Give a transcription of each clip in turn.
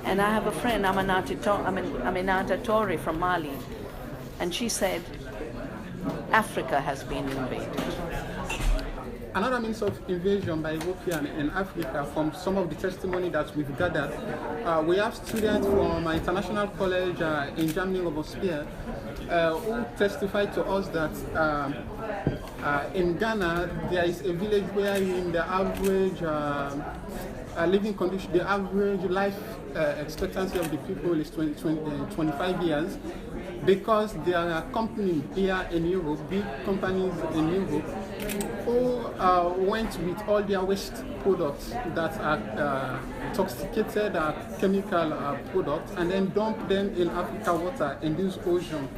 And I have a friend, Aminata Tori from Mali, and she said, Africa has been invaded. Another means of invasion by European in Africa, from some of the testimony that we've gathered, we have students from an international college in Germany, Robespierre, who testified to us that in Ghana there is a village where in the average living condition, the average life expectancy of the people is 25 years, because there are companies here in Europe, big companies in Europe, who went with all their waste products that are intoxicated chemical products, and then dump them in Africa water, in this ocean.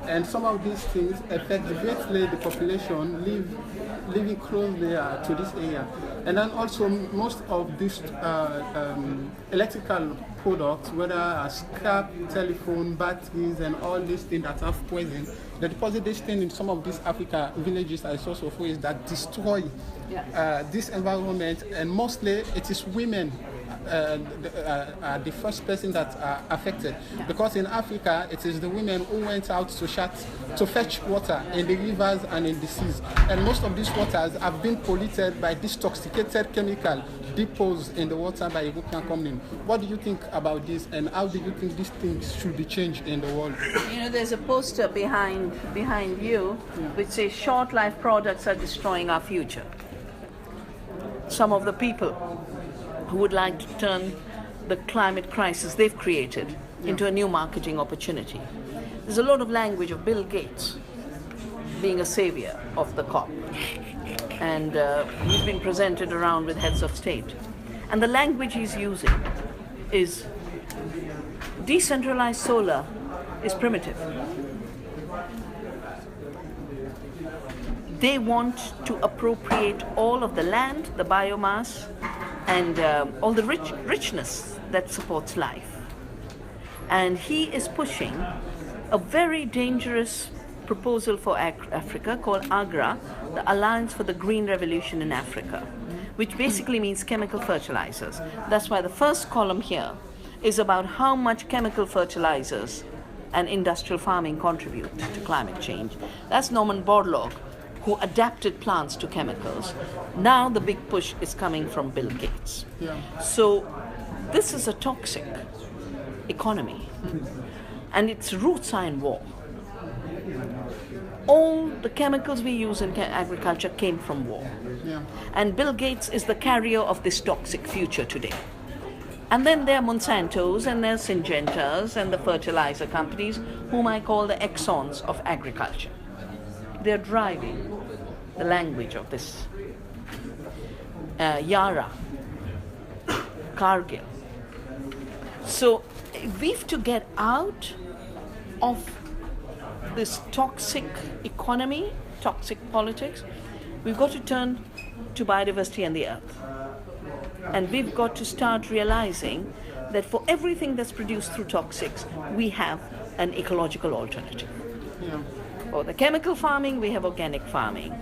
And some of these things affect greatly the population living closely to this area. And then also most of these electrical products, whether scrap, telephone, batteries, and all these things that have poison, they deposit this thing in some of these Africa villages as source of waste that destroy this environment, and mostly it is women the first person that are affected, because in Africa it is the women who went out to fetch water in the rivers and in the seas, and most of these waters have been polluted by this toxicated chemical deposed in the water by European company. What do you think about this, and how do you think these things should be changed in the world? You know, there's a poster behind you which says short life products are destroying our future. Some of the people who would like to turn the climate crisis they've created into a new marketing opportunity. There's a lot of language of Bill Gates being a savior of the COP. And he's been presented around with heads of state. And the language he's using is decentralized solar is primitive. They want to appropriate all of the land, the biomass, and all the richness that supports life. And he is pushing a very dangerous proposal for Africa called AGRA, the Alliance for the Green Revolution in Africa, which basically means chemical fertilizers. That's why the first column here is about how much chemical fertilizers and industrial farming contribute to climate change. That's Norman Borlaug, who adapted plants to chemicals. Now the big push is coming from Bill Gates. So this is a toxic economy, and its roots are in war. All the chemicals we use in agriculture came from war. And Bill Gates is the carrier of this toxic future today. And then there are Monsantos and there are Syngentas and the fertilizer companies, whom I call the Exxons of agriculture. They're driving the language of this Yara, Cargill. So we've to get out of this toxic economy, toxic politics. We've got to turn to biodiversity and the earth. And we've got to start realizing that for everything that's produced through toxics, we have an ecological alternative. For the chemical farming, we have organic farming.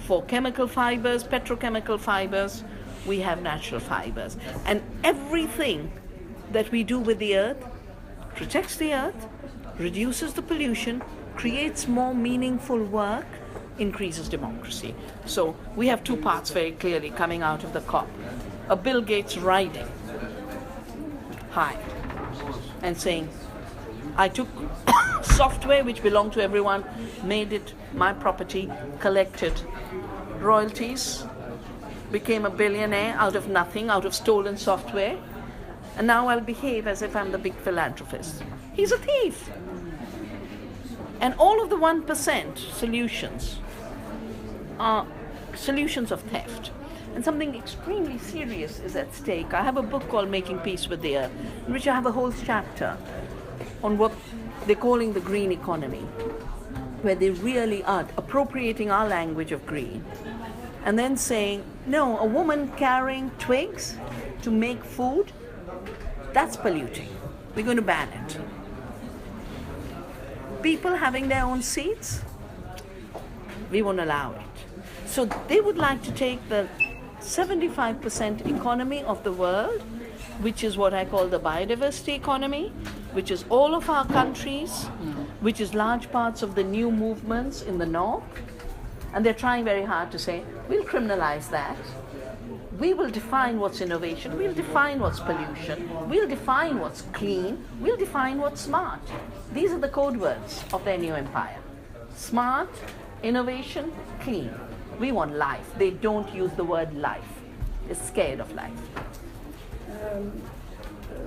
For chemical fibers, petrochemical fibers, we have natural fibers. And everything that we do with the earth protects the earth, reduces the pollution, creates more meaningful work, increases democracy. So we have two parts very clearly coming out of the COP. A Bill Gates riding high and saying, I took software which belonged to everyone, made it my property, collected royalties, became a billionaire out of nothing, out of stolen software, and now I'll behave as if I'm the big philanthropist. He's a thief. And all of the 1% solutions are solutions of theft. And something extremely serious is at stake. I have a book called Making Peace with the Earth, in which I have a whole chapter on what they're calling the green economy, where they really are appropriating our language of green and then saying, no, a woman carrying twigs to make food, that's polluting. We're going to ban it. People having their own seats, we won't allow it. So they would like to take the 75% economy of the world which is what I call the biodiversity economy, which is all of our countries, which is large parts of the new movements in the north. And they're trying very hard to say, we'll criminalize that. We will define what's innovation, we'll define what's pollution, we'll define what's clean, we'll define what's smart. These are the code words of their new empire. Smart, innovation, clean. We want life. They don't use the word life. They're scared of life.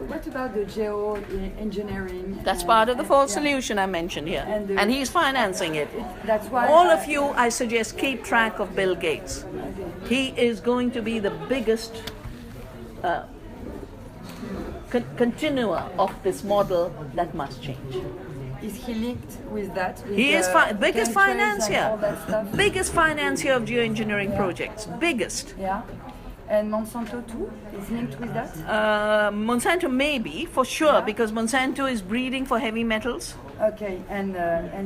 What about the geoengineering? That's part of the fourth solution I mentioned here. And he's financing it. That's why all of you, I suggest, keep track of Bill Gates. He is going to be the biggest continuer of this model that must change. Is he linked with that? With he is biggest financier. Biggest financier of geoengineering projects. Biggest. Yeah. And Monsanto too is linked with that? Monsanto maybe, for sure, because Monsanto is breeding for heavy metals. Okay, and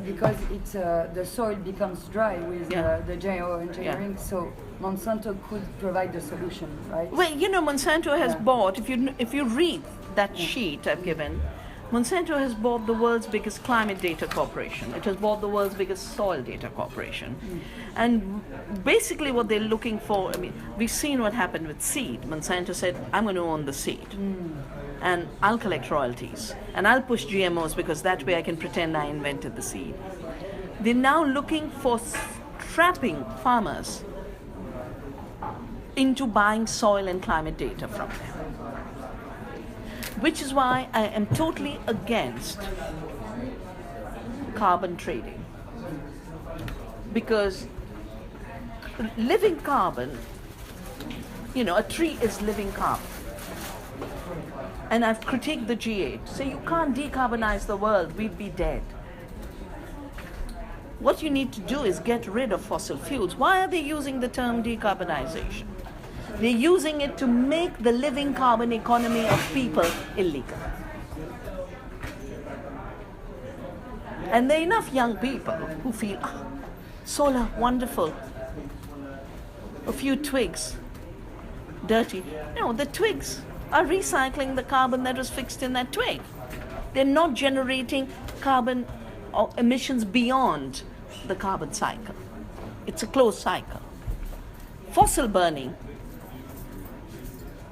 because it's the soil becomes dry with the geoengineering, so Monsanto could provide the solution, right? Well, you know, Monsanto has bought. If you read that sheet I've given, Monsanto has bought the world's biggest climate data corporation. It has bought the world's biggest soil data corporation. And basically what they're looking for, I mean, we've seen what happened with seed. Monsanto said, I'm going to own the seed. And I'll collect royalties. And I'll push GMOs because that way I can pretend I invented the seed. They're now looking for trapping farmers into buying soil and climate data from them. Which is why I am totally against carbon trading. Because living carbon, you know, a tree is living carbon. And I've critiqued the G8. So you can't decarbonize the world, we'd be dead. What you need to do is get rid of fossil fuels. Why are they using the term decarbonization? They're using it to make the living carbon economy of people illegal. And there are enough young people who feel, solar, wonderful. A few twigs, dirty. No, the twigs are recycling the carbon that was fixed in that twig. They're not generating carbon or emissions beyond the carbon cycle. It's a closed cycle. Fossil burning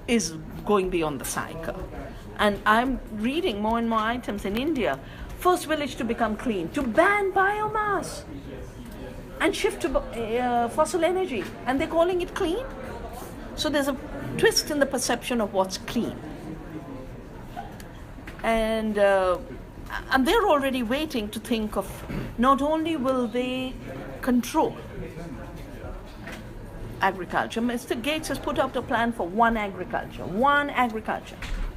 is going beyond the cycle. And I'm reading more and more items in India. First village to become clean, to ban biomass and shift to fossil energy. And they're calling it clean. So there's a twist in the perception of what's clean. And they're already waiting to think of, not only will they control agriculture. Mr. Gates has put out a plan for one agriculture.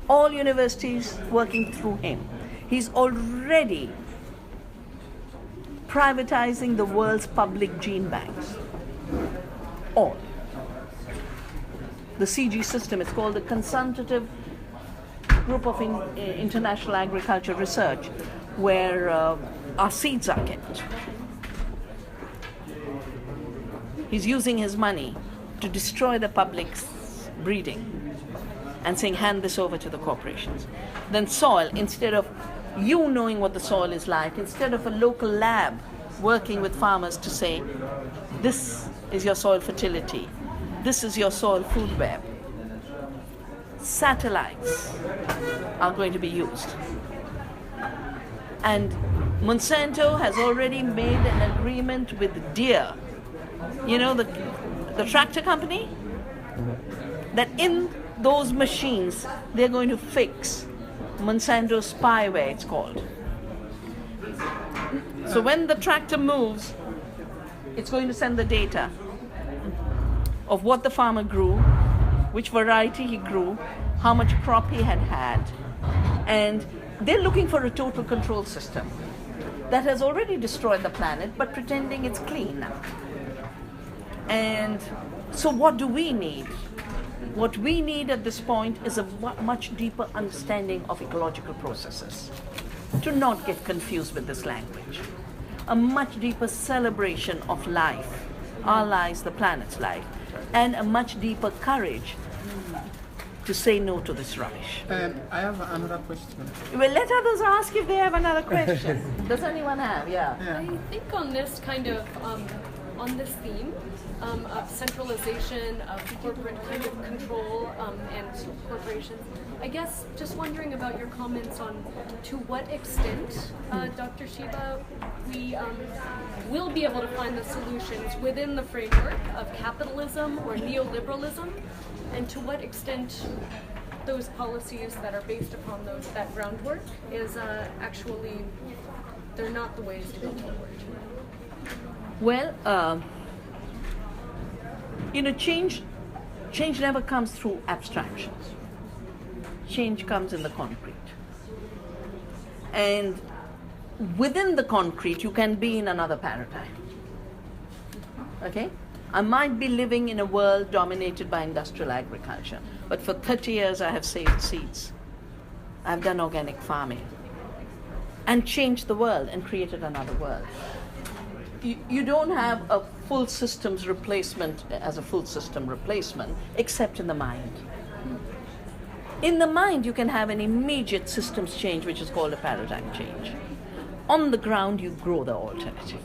All universities working through him. He's already privatizing the world's public gene banks. All. The CG system, it's called the Consultative Group of International Agriculture Research, where our seeds are kept. He's using his money to destroy the public's breeding and saying, hand this over to the corporations. Then soil, instead of you knowing what the soil is like, instead of a local lab working with farmers to say, this is your soil fertility, this is your soil food web, satellites are going to be used. And Monsanto has already made an agreement with Deere, you know, the tractor company, that in those machines they're going to fix Monsanto spyware, it's called. So when the tractor moves, it's going to send the data of what the farmer grew, which variety he grew, how much crop he had had. And they're looking for a total control system that has already destroyed the planet, but pretending it's clean now. And so what do we need? What we need at this point is a much deeper understanding of ecological processes. To not get confused with this language. A much deeper celebration of life, our lives, the planet's life, and a much deeper courage to say no to this rubbish. I have another question. Well, let others ask if they have another question. Does anyone have? Yeah. I think on this kind of on this theme of centralization of corporate kind of control and corporations, I guess just wondering about your comments on to what extent, Dr. Shiva, we will be able to find the solutions within the framework of capitalism or neoliberalism, and to what extent those policies that are based upon that groundwork is actually, they're not the ways to go forward. Well, change never comes through abstractions. Change comes in the concrete. And within the concrete, you can be in another paradigm. Okay? I might be living in a world dominated by industrial agriculture, but for 30 years I have saved seeds. I've done organic farming and changed the world and created another world. You don't have a full systems replacement as a full system replacement, except in the mind. In the mind, you can have an immediate systems change, which is called a paradigm change. On the ground, you grow the alternative.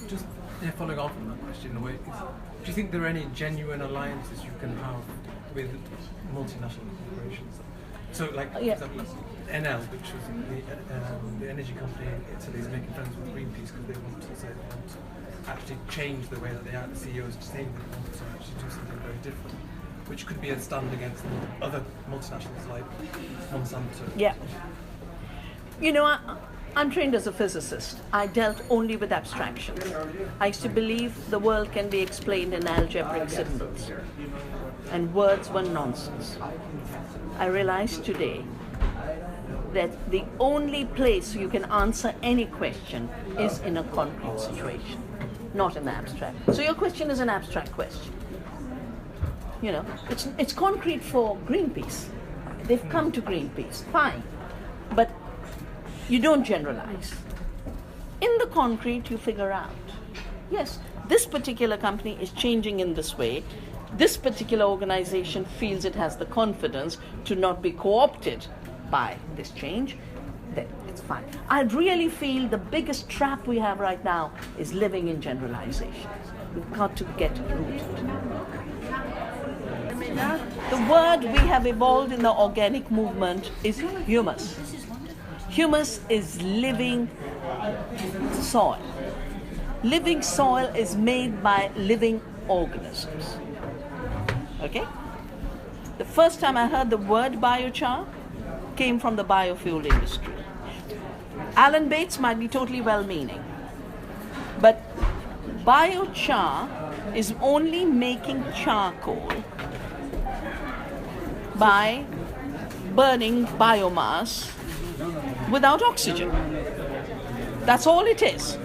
Just following on from that question, in a way, do you think there are any genuine alliances you can have with multinational corporations? So, like, for example, Enel, which was the energy company in Italy, is making friends with Greenpeace because they want to actually change the way that they act. The CEOs saying they want to actually do something very different, which could be a stand against other multinationals like Monsanto. Yeah. I'm trained as a physicist. I dealt only with abstractions. I used to believe the world can be explained in algebraic symbols, and words were nonsense. I realize today that the only place you can answer any question is in a concrete situation, not in the abstract. So your question is an abstract question. It's concrete for Greenpeace. They've come to Greenpeace, fine. But you don't generalize. In the concrete, you figure out, yes, this particular company is changing in this way. This particular organization feels it has the confidence to not be co-opted by this change, then it's fine. I really feel the biggest trap we have right now is living in generalizations. We've got to get rooted. The word we have evolved in the organic movement is humus. Humus is living soil. Living soil is made by living organisms. Okay? The first time I heard the word biochar came from the biofuel industry. Alan Bates might be totally well-meaning, but biochar is only making charcoal by burning biomass without oxygen. That's all it is.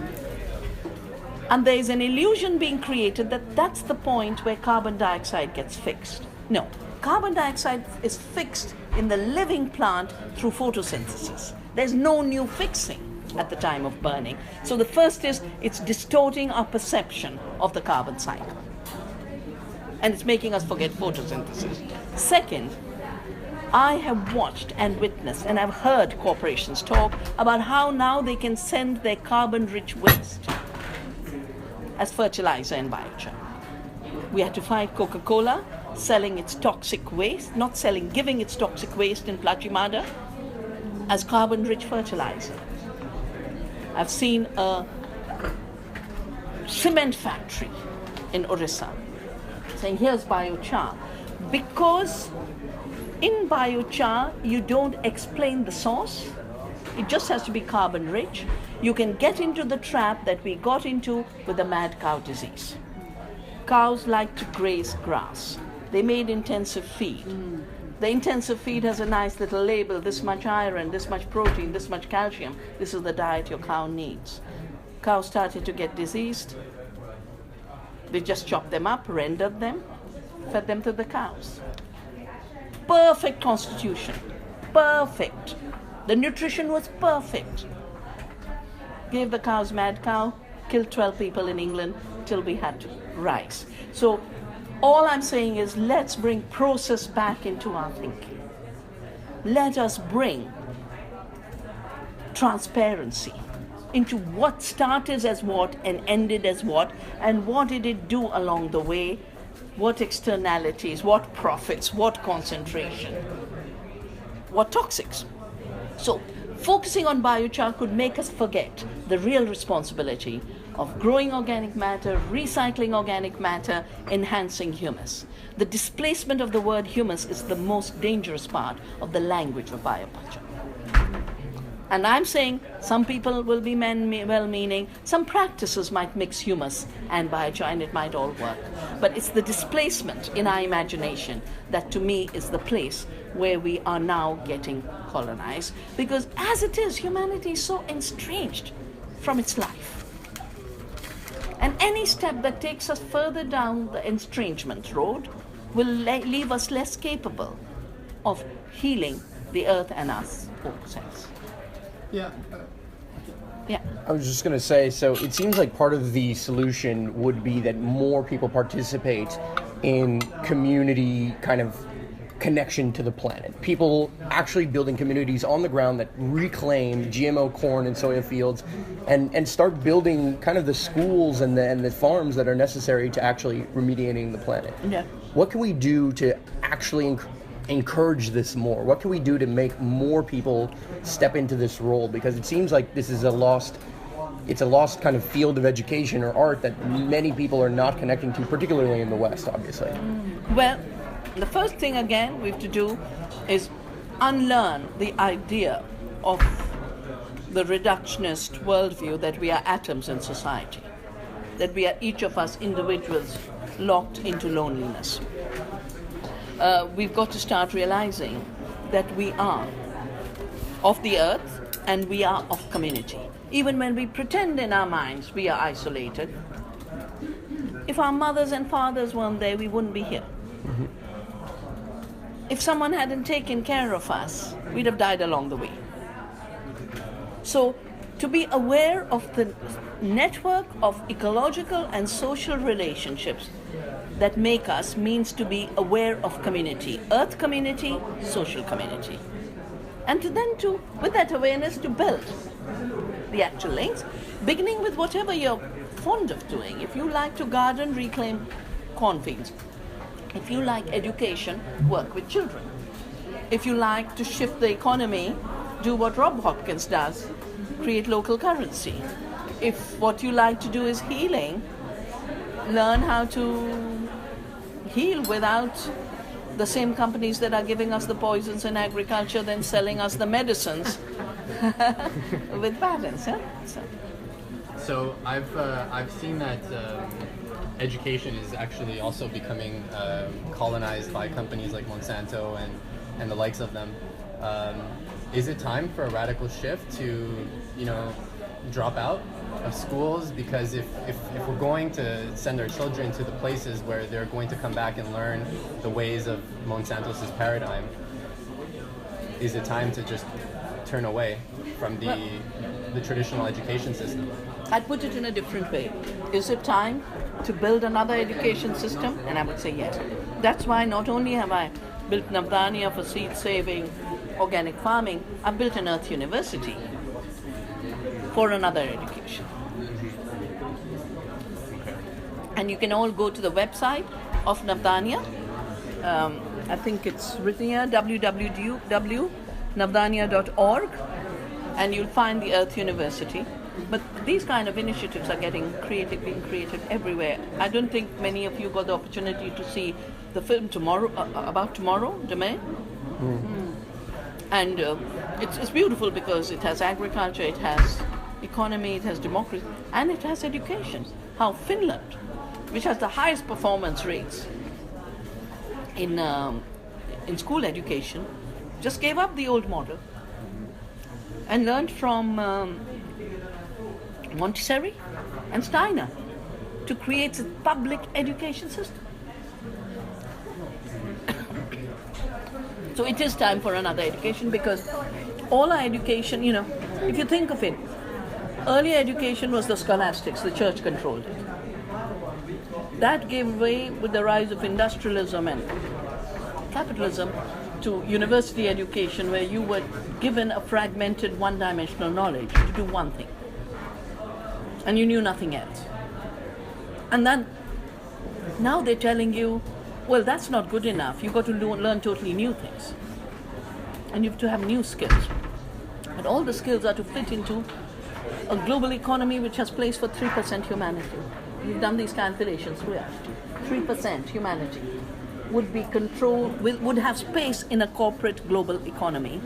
And there is an illusion being created that that's the point where carbon dioxide gets fixed. No, carbon dioxide is fixed in the living plant through photosynthesis. There's no new fixing at the time of burning. So the first is it's distorting our perception of the carbon cycle. And it's making us forget photosynthesis. Second, I have watched and witnessed and I've heard corporations talk about how now they can send their carbon-rich waste as fertilizer and biochar. We had to fight Coca-Cola selling its toxic waste, giving its toxic waste in Plachimada as carbon-rich fertilizer. I've seen a cement factory in Orissa saying, here's biochar. Because in biochar, you don't explain the source. It just has to be carbon-rich. You can get into the trap that we got into with the mad cow disease. Cows like to graze grass. They made intensive feed. The intensive feed has a nice little label, this much iron, this much protein, this much calcium. This is the diet your cow needs. Cows started to get diseased. They just chopped them up, rendered them, fed them to the cows. Perfect constitution. Perfect. The nutrition was perfect. Gave the cows mad cow, killed 12 people in England till we had to rise. So All I'm saying is let's bring process back into our thinking. Let us bring transparency into what started as what and ended as what, and what did it do along the way, what externalities, what profits, what concentration, what toxics. So focusing on biochar could make us forget the real responsibility of growing organic matter, recycling organic matter, enhancing humus. The displacement of the word humus is the most dangerous part of the language of bioculture. And I'm saying some people will be well-meaning, some practices might mix humus and biochar and it might all work. But it's the displacement in our imagination that to me is the place where we are now getting colonized. Because as it is, humanity is so estranged from its life. And any step that takes us further down the estrangement road will leave us less capable of healing the earth and us ourselves. Yeah. Yeah. I was just going to say, so it seems like part of the solution would be that more people participate in community kind of connection to the planet. People actually building communities on the ground that reclaim GMO corn and soya fields and start building kind of the schools and the farms that are necessary to actually remediating the planet. Yeah. What can we do to actually encourage this more? What can we do to make more people step into this role? Because it seems like this is a lost kind of field of education or art that many people are not connecting to, particularly in the West, obviously. Well, the first thing again we have to do is unlearn the idea of the reductionist worldview that we are atoms in society, that we are each of us individuals locked into loneliness. We've got to start realizing that we are of the earth and we are of community. Even when we pretend in our minds we are isolated, if our mothers and fathers weren't there, we wouldn't be here. Mm-hmm. If someone hadn't taken care of us, we'd have died along the way. So, to be aware of the network of ecological and social relationships that make us means to be aware of community, earth community, social community. And with that awareness, to build the actual links, beginning with whatever you're fond of doing. If you like to garden, reclaim cornfields. If you like education, work with children. If you like to shift the economy, do what Rob Hopkins does, create local currency. If what you like to do is healing, learn how to heal without the same companies that are giving us the poisons in agriculture then selling us the medicines with patents. Yeah? So I've seen that education is actually also becoming colonized by companies like Monsanto and the likes of them. Is it time for a radical shift to, drop out of schools? Because if we're going to send our children to the places where they're going to come back and learn the ways of Monsanto's paradigm, is it time to just turn away from the traditional education system? I'd put it in a different way. Is it time to build another education system? And I would say yes. That's why not only have I built Navdanya for seed-saving organic farming, I've built an Earth University for another education. And you can all go to the website of Navdanya. I think it's written here, www.navdanya.org, and you'll find the Earth University. But these kind of initiatives are being created everywhere. I don't think many of you got the opportunity to see the film about tomorrow, Demain. And it's beautiful because it has agriculture, it has economy, it has democracy, and it has education. How Finland, which has the highest performance rates in school education, just gave up the old model and learned from Montessori and Steiner to create a public education system. So it is time for another education, because all our education, if you think of it, earlier education was the scholastics, the church controlled it. that gave way with the rise of industrialism and capitalism to university education, where you were given a fragmented, one-dimensional knowledge to do one thing, and you knew nothing else. And then now they're telling you, well, that's not good enough. You've got to learn totally new things, and you have to have new skills. And all the skills are to fit into a global economy which has place for 3% humanity. We've done these calculations. We are 3% humanity would be controlled, would have space in a corporate global economy,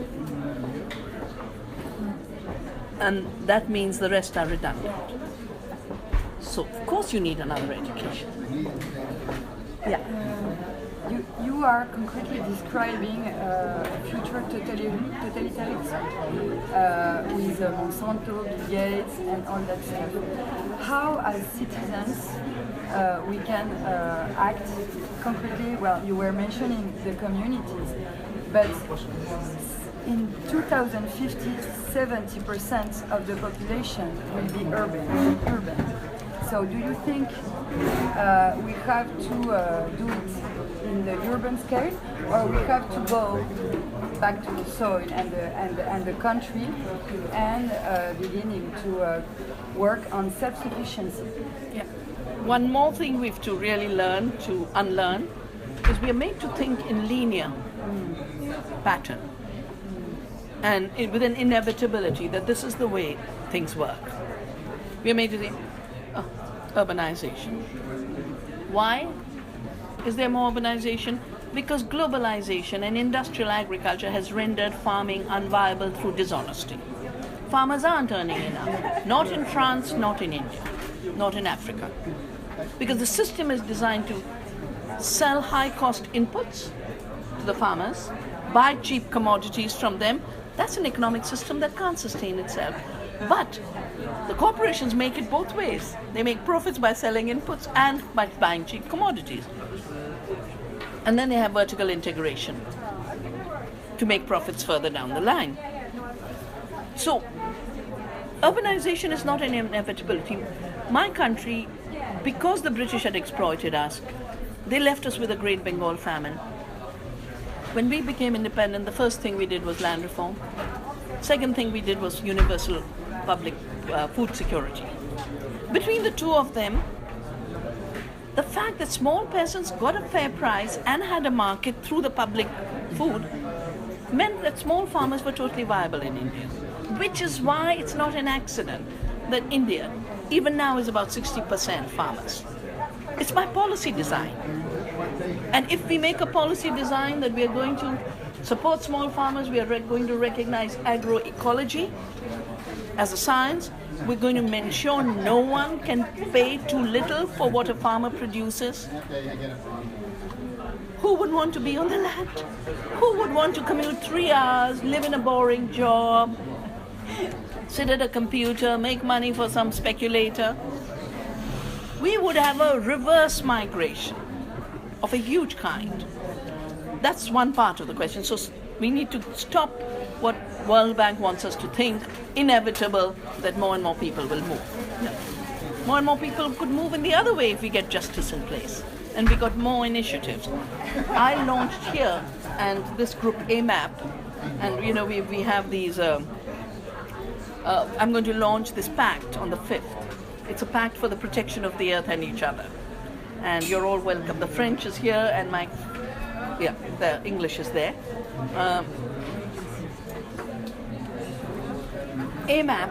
and that means the rest are redundant. So of course you need another education. Yeah. You are concretely describing future totalitarianism with Monsanto, Bill Gates, and all that stuff. How, as citizens, we can act concretely? Well, you were mentioning the communities, but in 2050, 70% of the population will be urban. So do you think we have to do it in the urban scale, or we have to go back to the soil and the country and beginning to work on self-sufficiency? Yeah. One more thing we have to really learn to unlearn is we are made to think in linear pattern and with an inevitability that this is the way things work. We are made to think, urbanization. Why is there more urbanization? Because globalization and industrial agriculture has rendered farming unviable through dishonesty. Farmers aren't earning enough, not in France, not in India, not in Africa. Because the system is designed to sell high-cost inputs to the farmers, buy cheap commodities from them. That's an economic system that can't sustain itself. But the corporations make it both ways. They make profits by selling inputs and by buying cheap commodities. And then they have vertical integration to make profits further down the line. So, urbanization is not an inevitability. My country, because the British had exploited us, they left us with a Great Bengal famine. When we became independent, the first thing we did was land reform. Second thing we did was universal public food security. Between the two of them, the fact that small peasants got a fair price and had a market through the public food meant that small farmers were totally viable in India. Which is why it's not an accident that India, even now, is about 60% farmers. It's by policy design. And if we make a policy design that we are going to support small farmers, we are going to recognize agroecology as a science, we're going to ensure no one can pay too little for what a farmer produces. Who would want to be on the land? Who would want to commute 3 hours, live in a boring job, sit at a computer, make money for some speculator? We would have a reverse migration of a huge kind. That's one part of the question. So we need to stop what World Bank wants us to think, inevitable that more and more people will move. No. More and more people could move in the other way if we get justice in place. And we got more initiatives. I launched here, and this group AMAP, and you know, we have these, I'm going to launch this pact on the 5th. It's a pact for the protection of the earth and each other. And you're all welcome. The French is here, and the English is there. AMAP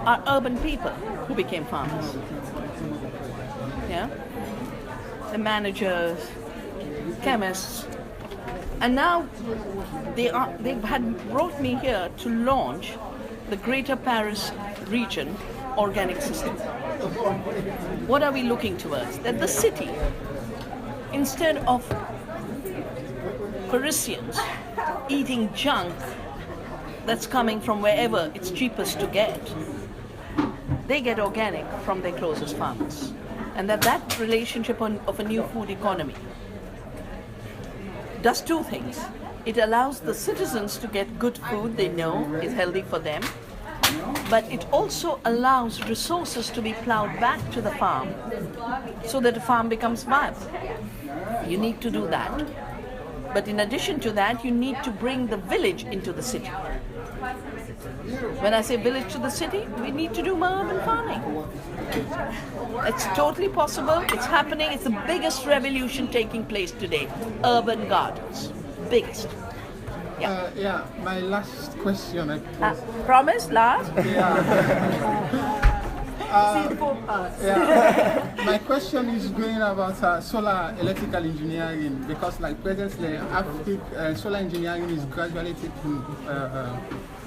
are urban people who became farmers. Yeah? The managers, chemists, and now they had brought me here to launch the Greater Paris region organic system. What are we looking towards? That the city, instead of Parisians eating junk that's coming from wherever it's cheapest to get, they get organic from their closest farmers. And that relationship of a new food economy does two things. It allows the citizens to get good food they know is healthy for them, but it also allows resources to be plowed back to the farm so that the farm becomes viable. You need to do that. But in addition to that, you need to bring the village into the city. When I say village to the city, we need to do more urban farming. It's totally possible. It's happening. It's the biggest revolution taking place today. Urban gardens. Biggest. Yeah, my last question. Promise, last? My question is going about solar electrical engineering, because like presently solar engineering is gradually taking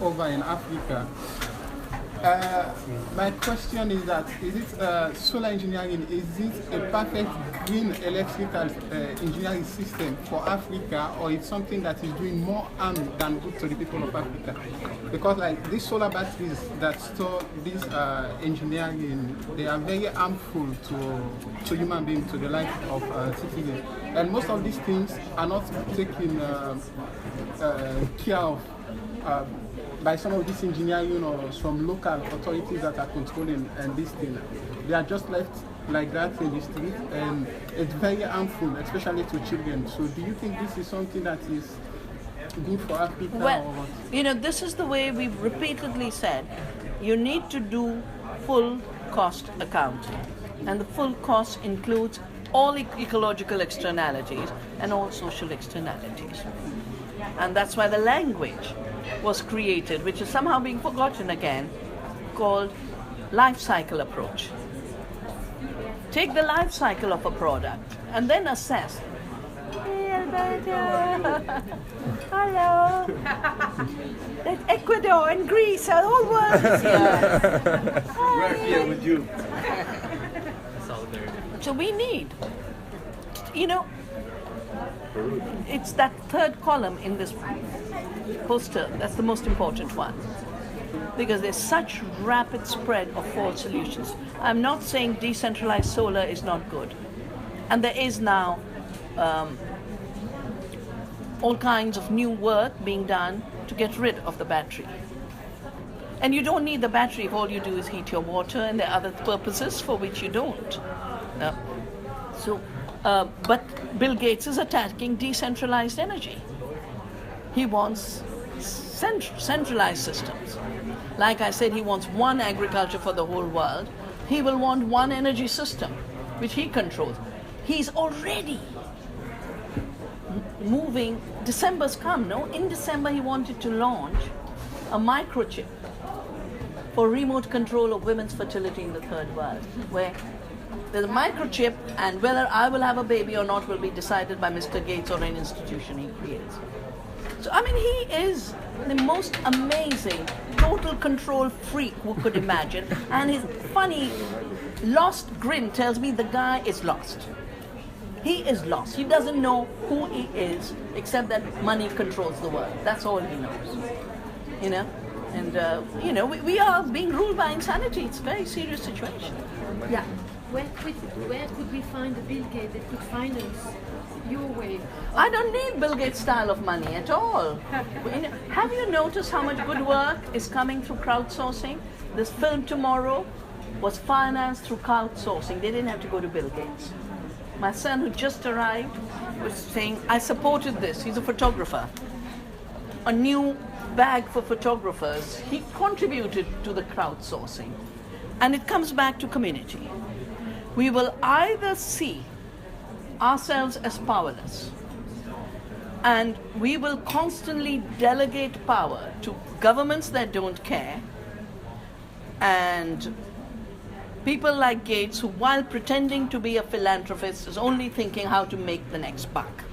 over in Africa. My question is that, is it solar engineering, is it a perfect green electrical engineering system for Africa, or it's something that is doing more harm than good to the people of Africa? Because like these solar batteries that store this engineering, they are very harmful to human beings, to the life of citizens. And most of these things are not taken care of by some of this engineering or some local authorities that are controlling this thing. They are just left like that in the street, and it's very harmful, especially to children. So do you think this is something that is good for Africa? Well, or what? you know, this is the way we've repeatedly said. You need to do full cost accounting. And the full cost includes all ecological externalities and all social externalities. And that's why the language was created, which is somehow being forgotten again, called life cycle approach. Take the life cycle of a product and then assess. Hello. That Ecuador and Greece are all worlds here. We're here with you. So we need, you know, it's that third column in this poster that's the most important one, because there's such rapid spread of false solutions. I'm not saying decentralized solar is not good, and there is now all kinds of new work being done to get rid of the battery. And you don't need the battery if all you do is heat your water, and there are other purposes for which you don't. But Bill Gates is attacking decentralized energy. He wants centralized systems. Like I said, he wants one agriculture for the whole world. He will want one energy system, which he controls. He's already moving. December's come, no? In December, he wanted to launch a microchip for remote control of women's fertility in the third world, where there's a microchip, and whether I will have a baby or not will be decided by Mr. Gates or an institution he creates. So, I mean, he is the most amazing, total control freak who could imagine. And his funny, lost grin tells me the guy is lost. He is lost. He doesn't know who he is, except that money controls the world. That's all he knows. You know? And, you know, we are being ruled by insanity. It's a very serious situation. Yeah. Where could we find a Bill Gates that could finance your way? I don't need Bill Gates' style of money at all. Have you noticed how much good work is coming through crowdsourcing? This film Tomorrow was financed through crowdsourcing. They didn't have to go to Bill Gates. My son, who just arrived, was saying, I supported this. He's a photographer. A new bag for photographers. He contributed to the crowdsourcing. And it comes back to community. We will either see ourselves as powerless, and we will constantly delegate power to governments that don't care, and people like Gates, who, while pretending to be a philanthropist, is only thinking how to make the next buck.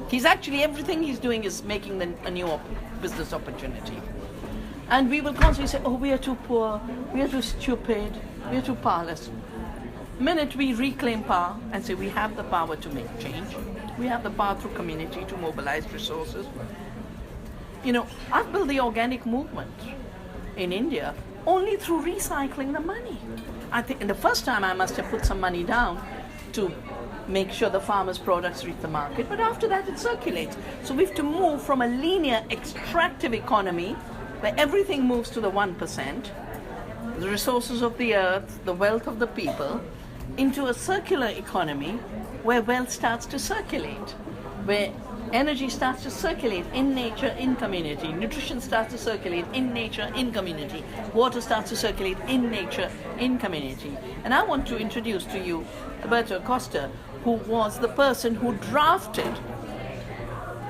He's actually, everything he's doing is making a new business opportunity. And we will constantly say, oh, we are too poor, we are too stupid, we are too powerless. The minute we reclaim power and say we have the power to make change, we have the power through community to mobilize resources. You know, I've built the organic movement in India only through recycling the money. I think in the first time I must have put some money down to make sure the farmers' products reach the market, but after that it circulates. So we have to move from a linear extractive economy where everything moves to the 1%, the resources of the earth, the wealth of the people, into a circular economy where wealth starts to circulate, where energy starts to circulate in nature, in community, nutrition starts to circulate in nature, in community, water starts to circulate in nature, in community. And I want to introduce to you Alberto Costa, who was the person who drafted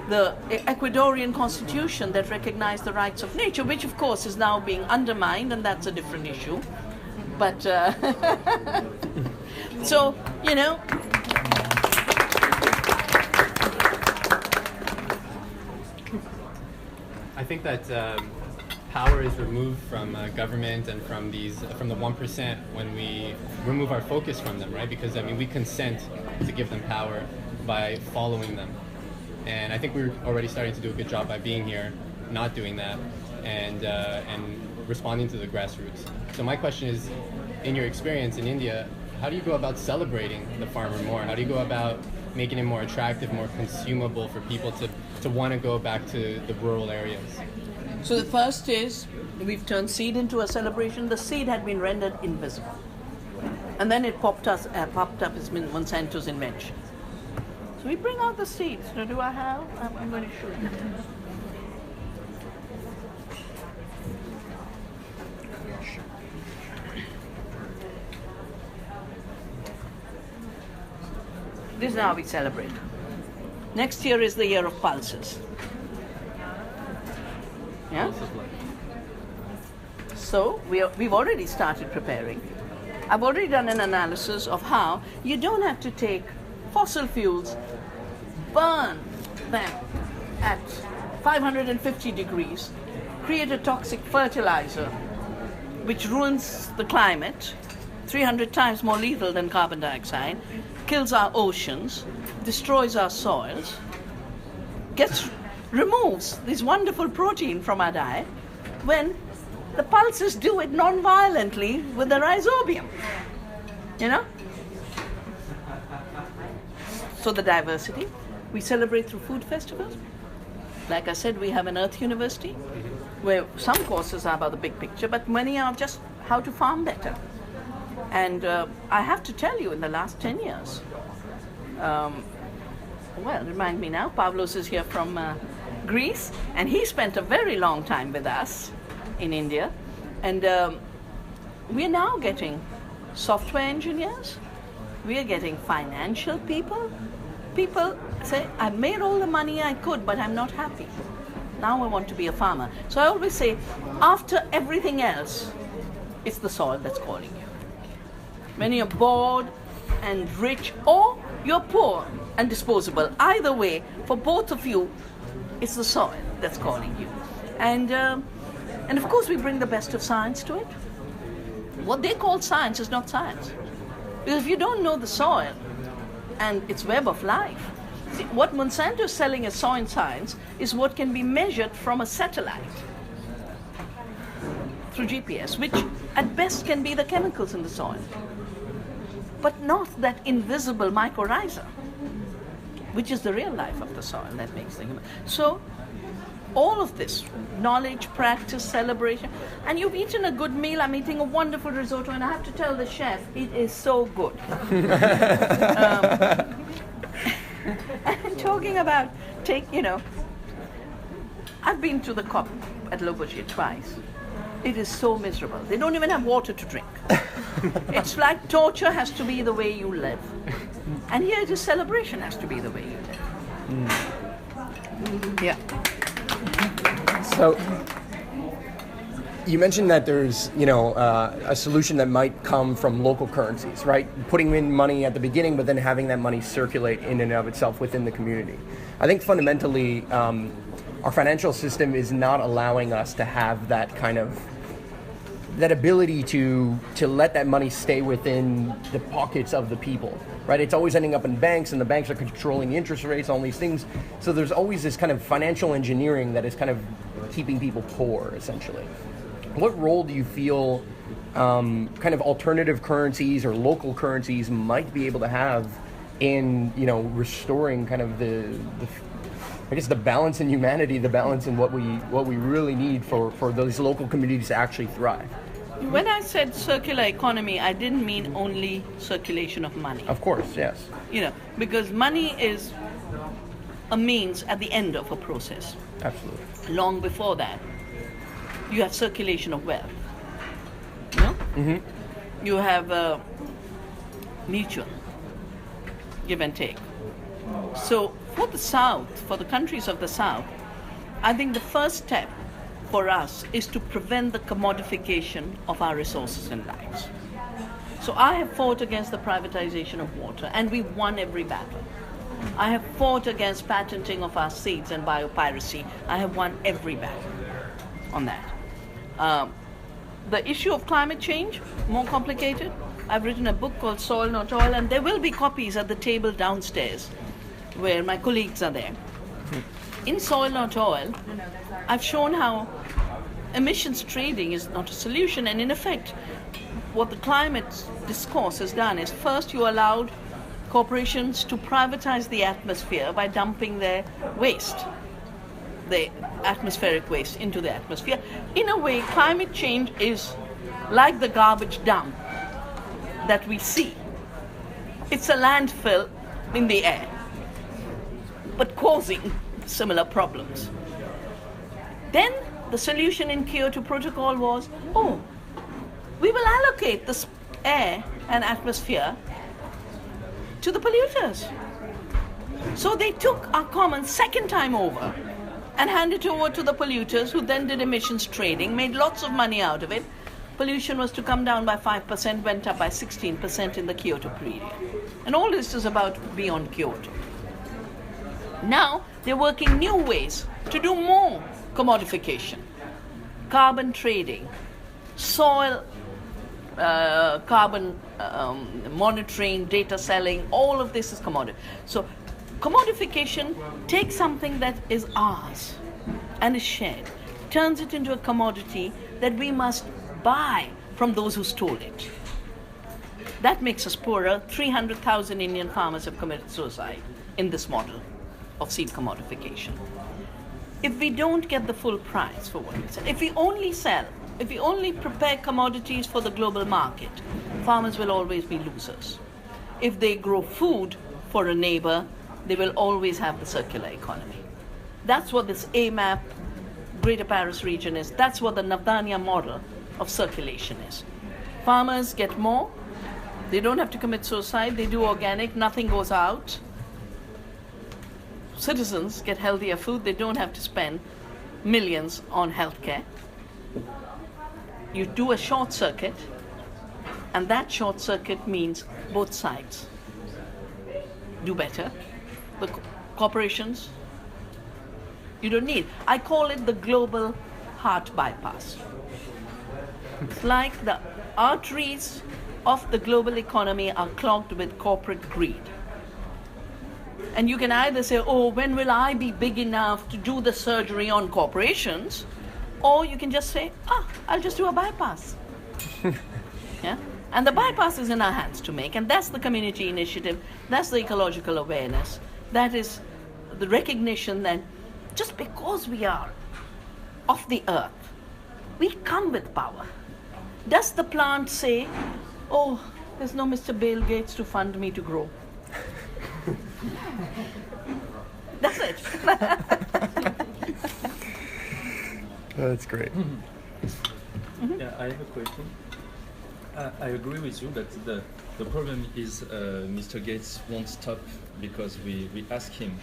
the Ecuadorian constitution that recognized the rights of nature, which of course is now being undermined, and that's a different issue. But, so, you know, I think that power is removed from government and from the 1% when we remove our focus from them, right? Because I mean, we consent to give them power by following them, and I think we're already starting to do a good job by being here, not doing that, and responding to the grassroots. So my question is, in your experience in India, how do you go about celebrating the farmer more? How do you go about making it more attractive, more consumable for people to want to go back to the rural areas? So the first is, we've turned seed into a celebration. The seed had been rendered invisible. And then it popped up as Monsanto's invention. So we bring out the seeds. Now, do I have? I'm going to show you. This is how we celebrate. Next year is the year of pulses. Yeah? So we've already started preparing. I've already done an analysis of how you don't have to take fossil fuels, burn them at 550 degrees, create a toxic fertilizer which ruins the climate, 300 times more lethal than carbon dioxide, kills our oceans, destroys our soils, removes this wonderful protein from our diet, when the pulses do it non-violently with the rhizobium, you know? So the diversity, we celebrate through food festivals. Like I said, we have an Earth University, where some courses are about the big picture, but many are just how to farm better. And I have to tell you, in the last 10 years, well, remind me now, Pavlos is here from Greece, and he spent a very long time with us in India. And we're now getting software engineers, we're getting financial people. People say, I made all the money I could, but I'm not happy. Now I want to be a farmer. So I always say, after everything else, it's the soil that's calling you. When you're bored and rich, or you're poor and disposable, either way, for both of you, it's the soil that's calling you. And of course we bring the best of science to it. What they call science is not science. Because if you don't know the soil and its web of life, see, what Monsanto is selling as soil science is what can be measured from a satellite through GPS, which at best can be the chemicals in the soil, but not that invisible mycorrhiza, which is the real life of the soil that makes the human. So all of this, knowledge, practice, celebration, and you've eaten a good meal. I'm eating a wonderful risotto, and I have to tell the chef, it is so good. And talking about, I've been to the COP at Le Bourget twice. It is so miserable. They don't even have water to drink. It's like torture has to be the way you live. And here it is, celebration has to be the way you live. Yeah. So you mentioned that there's, a solution that might come from local currencies, right? Putting in money at the beginning, but then having that money circulate in and of itself within the community. I think fundamentally, our financial system is not allowing us to have that kind of, that ability to let that money stay within the pockets of the people, right? It's always ending up in banks, and the banks are controlling the interest rates, all these things. So there's always this kind of financial engineering that is kind of keeping people poor, essentially. What role do you feel kind of alternative currencies or local currencies might be able to have in, restoring kind of I guess the balance in humanity, the balance in what we really need for those local communities to actually thrive. When I said circular economy, I didn't mean only circulation of money. Of course, yes. Because money is a means at the end of a process. Absolutely. Long before that, you have circulation of wealth. You have mutual give and take. So for the South, for the countries of the South, I think the first step for us is to prevent the commodification of our resources and lives. So I have fought against the privatization of water, and we won every battle. I have fought against patenting of our seeds and biopiracy. I have won every battle on that. The issue of climate change, more complicated. I've written a book called Soil Not Oil, and there will be copies at the table downstairs where my colleagues are there. In Soil Not Oil, I've shown how emissions trading is not a solution, and in effect, what the climate discourse has done is first you allowed corporations to privatize the atmosphere by dumping their waste, the atmospheric waste, into the atmosphere. In a way, climate change is like the garbage dump that we see. It's a landfill in the air, but causing similar problems. Then the solution in Kyoto Protocol was, we will allocate this air and atmosphere to the polluters. So they took our commons second time over and handed it over to the polluters, who then did emissions trading, made lots of money out of it. Pollution was to come down by 5%, went up by 16% in the Kyoto period. And all this is about beyond Kyoto. Now they're working new ways to do more commodification. Carbon trading, soil carbon monitoring, data selling, all of this is commodity. So commodification takes something that is ours and is shared, turns it into a commodity that we must buy from those who stole it. That makes us poorer. 300,000 Indian farmers have committed suicide in this model of seed commodification. If we don't get the full price for what we sell, if we only prepare commodities for the global market, farmers will always be losers. If they grow food for a neighbor, they will always have the circular economy. That's what this AMAP, Greater Paris region is. That's what the Navdanya model of circulation is. Farmers get more. They don't have to commit suicide. They do organic. Nothing goes out. Citizens get healthier food. They don't have to spend millions on healthcare. You do a short circuit, and that short circuit means both sides do better. The corporations, you don't need. I call it the global heart bypass. It's like the arteries of the global economy are clogged with corporate greed. And you can either say, when will I be big enough to do the surgery on corporations? Or you can just say, I'll just do a bypass. Yeah? And the bypass is in our hands to make. And that's the community initiative. That's the ecological awareness. That is the recognition that just because we are of the earth, we come with power. Does the plant say, there's no Mr. Bill Gates to fund me to grow? That's it. That's great. Yeah, I have a question. I agree with you that the problem is Mr. Gates won't stop because we ask him,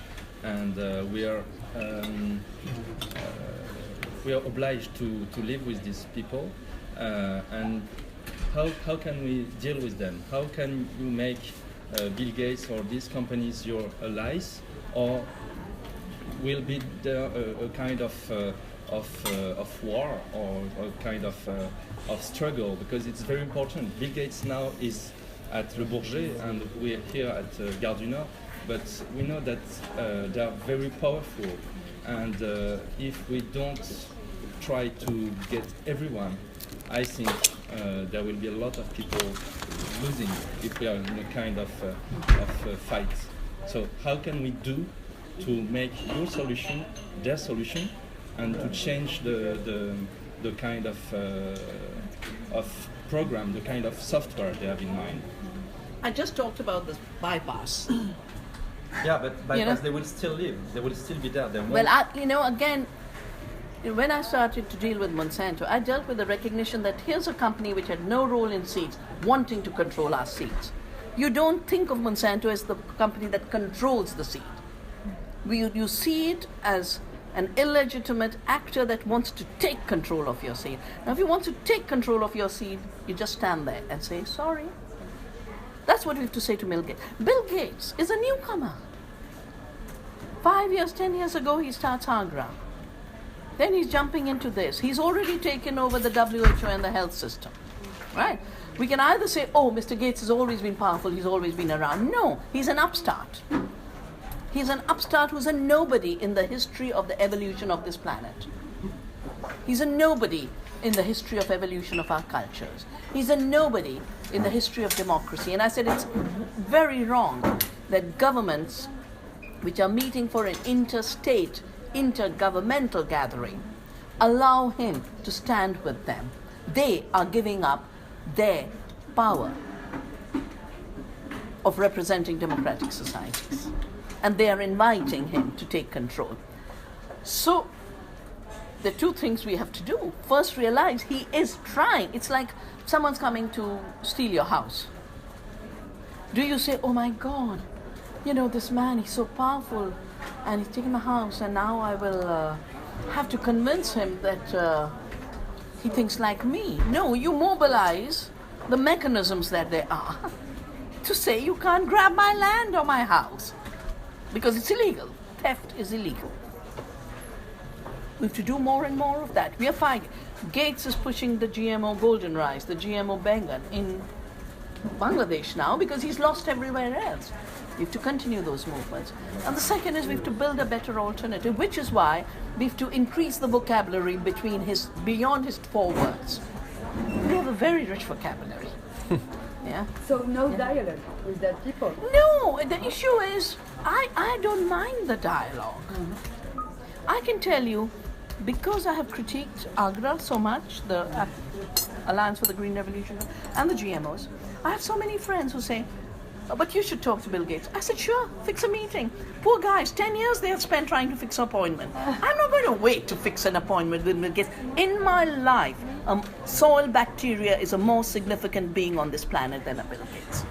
and we are obliged to live with these people. And how can we deal with them? How can you make Bill Gates or these companies your allies, or will be there a kind of war or a kind of struggle? Because it's very important. Bill Gates now is at Le Bourget and we're here at Gare du Nord, but we know that they are very powerful, and if we don't try to get everyone, I think there will be a lot of people losing if we are in a kind of fight. So how can we do to make your solution their solution and to change the kind of program, the kind of software they have in mind. I just talked about this bypass. Yeah, but bypass, they will still live. They will still be there. They won't. Well, again, when I started to deal with Monsanto, I dealt with the recognition that here's a company which had no role in seeds, wanting to control our seeds. You don't think of Monsanto as the company that controls the seed. You see it as an illegitimate actor that wants to take control of your seed. Now, if you want to take control of your seed, you just stand there and say, sorry. That's what we have to say to Bill Gates. Bill Gates is a newcomer. 5 years, 10 years ago, he starts Agra. Then he's jumping into this. He's already taken over the WHO and the health system, right? We can either say, oh, Mr. Gates has always been powerful, he's always been around. No, he's an upstart. He's an upstart who's a nobody in the history of the evolution of this planet. He's a nobody in the history of evolution of our cultures. He's a nobody in the history of democracy. And I said it's very wrong that governments which are meeting for an interstate, intergovernmental gathering, allow him to stand with them. They are giving up their power of representing democratic societies. And they are inviting him to take control. So, the two things we have to do. First, realize he is trying. It's like someone's coming to steal your house. Do you say, oh my God, this man, he's so powerful, and he's taken my house, and now I will have to convince him that he thinks like me. No, you mobilize the mechanisms that there are to say you can't grab my land or my house because it's illegal. Theft is illegal. We have to do more and more of that. We are fighting. Gates is pushing the GMO golden rice, the GMO bengan in Bangladesh now because he's lost everywhere else. We have to continue those movements. And the second is we have to build a better alternative, which is why we have to increase the vocabulary beyond his 4 words. We have a very rich vocabulary. Yeah. So no dialogue with that people? No, the issue is I don't mind the dialogue. I can tell you, because I have critiqued Agra so much, the Alliance for the Green Revolution and the GMOs, I have so many friends who say, but you should talk to Bill Gates. I said, sure, fix a meeting. Poor guys, 10 years they have spent trying to fix an appointment. I'm not going to wait to fix an appointment with Bill Gates. In my life, soil bacteria is a more significant being on this planet than a Bill Gates.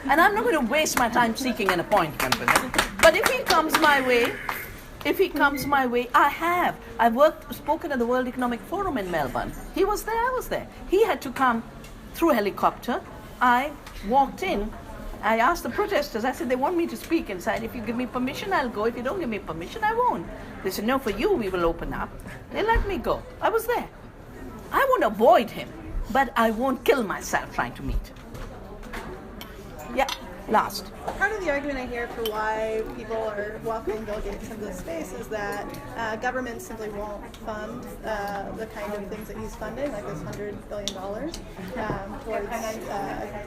And I'm not going to waste my time seeking an appointment with him. But if he comes my way, I've spoken at the World Economic Forum in Melbourne. He was there, I was there. He had to come through helicopter. I walked in. I asked the protesters, I said, they want me to speak inside. If you give me permission, I'll go. If you don't give me permission, I won't. They said, no, for you, we will open up. They let me go. I was there. I won't avoid him, but I won't kill myself trying to meet him. Yeah, last. Part of the argument I hear for why people are welcoming Bill Gates into this space is that governments simply won't fund the kind of things that he's funding, like this $100 billion towards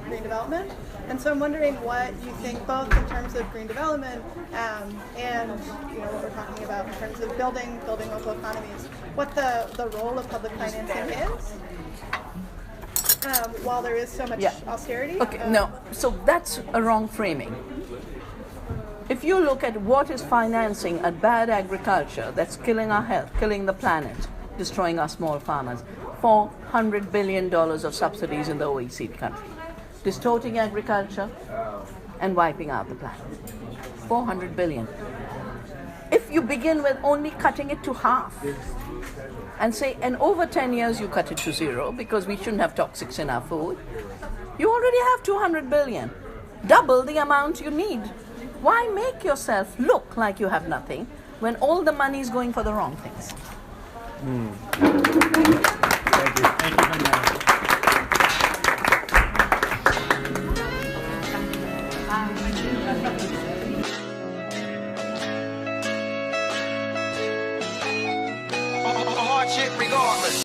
green development. And so I'm wondering what you think, both in terms of green development and what we're talking about in terms of building local economies, what the role of public financing is. While there is so much austerity. Okay, no, so that's a wrong framing. If you look at what is financing a bad agriculture that's killing our health, killing the planet, destroying our small farmers, $400 billion of subsidies in the OECD country, distorting agriculture and wiping out the planet. 400 billion. If you begin with only cutting it to half, and say, and over 10 years you cut it to 0 because we shouldn't have toxics in our food, you already have 200 billion. Double the amount you need. Why make yourself look like you have nothing when all the money is going for the wrong things? Thank you. Thank you very much. Hardship regardless.